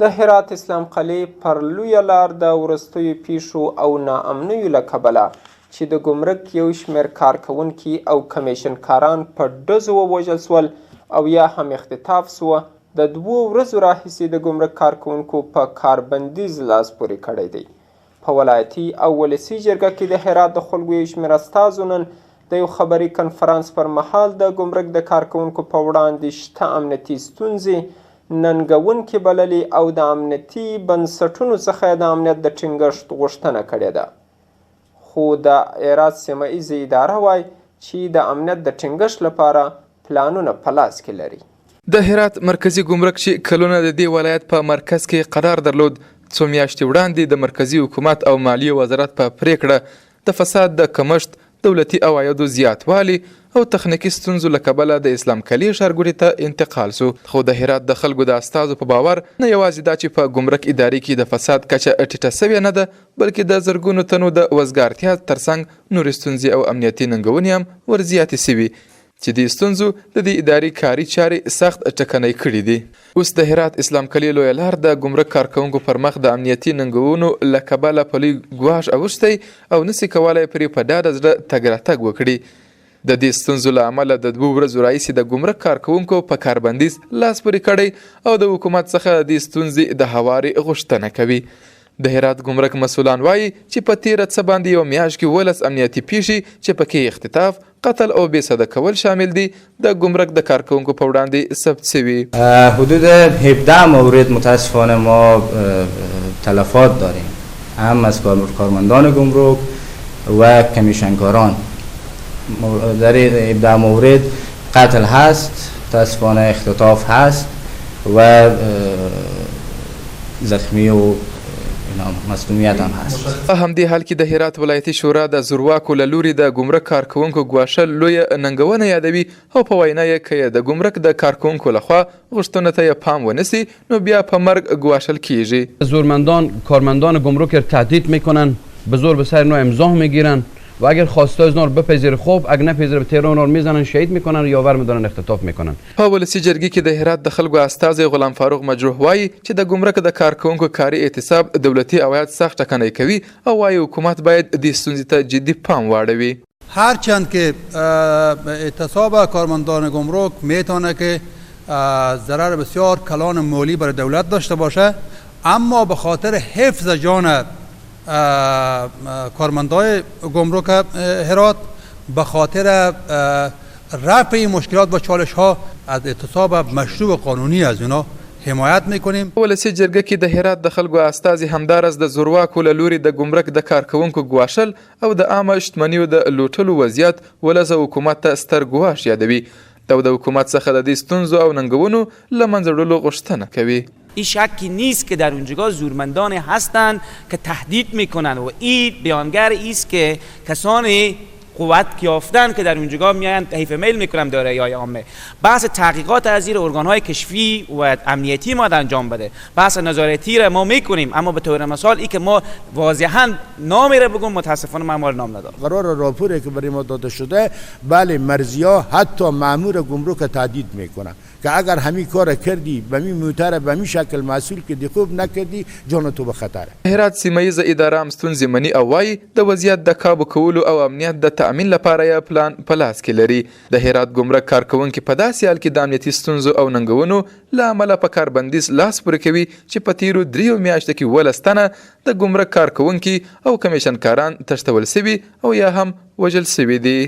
د هرات اسلام قلعې پر لویه لار د وروستیو پیښو او ناامنیو له کبله چې د ګمرک یو شمېر کارکوونکي او کمیشنکاران په ډزو ووژل سول او یا هم اختطاف سوه، د 2 ورځو راهیسې د ګمرک کارکوونکو په کاربندیز لاس پورې کړی دی. په ولایتي او ولسي جرګه کې د هرات د خلکو یو شمېر استازو نن د یو خبري کنفرانس پر مهال د ګمرک د کارکوونکو په وړاندې شته امنیتي ستونزې ننګونکې بللې او د امنیتي بنسټونو څخه د امنیت د ټینګښت غوښتنه کړې ده. خو د هرات سیمه ایزه اداره وایي چې د امنیت د ټینګښت لپاره پلانونه په لاس کې لري. د هرات مرکزي ګمرک چې کلونه د دې ولایت په مرکز کې قرار درلود، څو میاشتې وړاندې د مرکزي حکومت او مالیې وزارت په پریکړه د فساد د کمښت، دولتي عوایدو زیاتوالي او تخنیکي ستونزو له کبله د اسلام قلعې ښارګوټي ته انتقال سو. خو د هرات د خلکو د استازو په باور نه یوازې دا چې په ګمرک ادارې کې د فساد کچه ټیټه سوې نه ده، بلکې د زرګونو تنو د وزګارتیا ترڅنګ نورې ستونزې او امنیتي ننګونې هم ورزیاتې سوي چې دې ستونزو د دې ادارې کاري چارې سخت ټکنۍ کړي دي. اوس د هرات اسلام قلعې لویه لار د ګمرک کارکوونکو پر مخ د امنیتي ننګونو له کبله په لوی ګواښ اوښتی او نسي کولی پرې په ډاډه زړه تګ راتګ وکړي. د دې ستونزو له امله د 2 ورځو راهیسې د ګمرک کارکوونکو په کاربندیز لاس پورې کړی او د حکومت څخه د دې ستونزې د هواري غوښتنه کوي. د هرات ګمرک مسؤلان وایي چې په تیره څه باندې یو میاشت کې 12 امنیتي پیښې چې پکې اختطاف، قتل او بېسده کول شامل دي د ګمرک د کارکوونکو په وړاندې ثبت شوي. حدود 17 مورد متاسفانه ما تلفات داریم، هم از کارمندان گمرک و کمیشنکاران. در 17 مورد قتل هست، متاسفانه اختطاف هست و زخمی و مسئولیت هم هست. په همدې حال کې د هرات ولایتي شورا د زورواکو له لوري د ګمرک کارکوونکو ګواښل لویه ننګونه یادوي او په وینا یې که د ګمرک د کارکوونکو لخوا غوښتنو ته یې پام ونسی نو بیا په مرګ ګواښل کیږي. زورمندان کارمندان گمرک را تهدید میکنن، به زور به سر اینا امضا میگیرن و اگر خواسته از نور بپذیره خوب، اگر نپذیره به تهران رو میزنن، شهید میکنن یا ور میدارن، اختطاف میکنن. په ولسي جرګې کې د هرات د خلکو استازی غلام فاروق مجروح وایي چې د ګمرک د کارکوونکو کاري اعتصاب دولتي عواید سخت ټکنۍ کوي او وایي حکومت باید دې ستونزې ته جدي پام واړوي. هرچند که اعتصاب کارمندان گمرک میتونه که ضرر بسیار کلان مالی برای دولت داشته باشه، اما به خاطر حفظ جان کارمندای گمرک هرات، به خاطر رفع مشکلات و چالش ها از اعتصاب مشروع قانونی از اینا حمایت میکنیم. ولسي جرګه کې د هرات د خلکو استازي همدارس د زورواکو له لوري د ګمرک د کارکوونکو ګواښل او د عامه شتمنیو د لوټلو وضعیت ولزه حکومت ته ستر ګواښ یادوي او د حکومت څخه د دې ستونزو او ننګونو له منځه وړلو غوښتنه کوي. این شکی نیست که در اونجا زورمندان هستند که تهدید میکنن و این بیانگر است که کسانی قوت یافتن که در اونجا میاین تحریف میل میکنن دارایی عامه. بحث تحقیقات از زیر ارگانهای کشفی و امنیتی ما انجام بده، بحث نظارتی را ما میکنیم، اما به طور مثال ای که ما واضحا نامی را بگم متاسفانه من ما نام ندارم. قرار راپوری که برای ما داده شده، بله مرزیا حتی مامور گمرک تهدید میکنن که اگر همین کار کردی به می موتر به می شکل مسئول که دی خوب نکردی جان تو به خطره. هرات سیمه ایزه اداره هم ستونزې مني او وایي د وضعیت د کابو کولو او امنیت د تأمین لپاره یې پلان په لاس کې لري. د هرات ګمرک کارکوونکي په داسې حال کې د امنیتي ستونزو او ننګونو له امله په کاربندیز لاس پورې کوي چې په تیرو 3 میاشتو کې 12 تنه د ګمرک کارکوونکي او کمیشنکاران تښتول سوي او یا هم وژل سوي دي.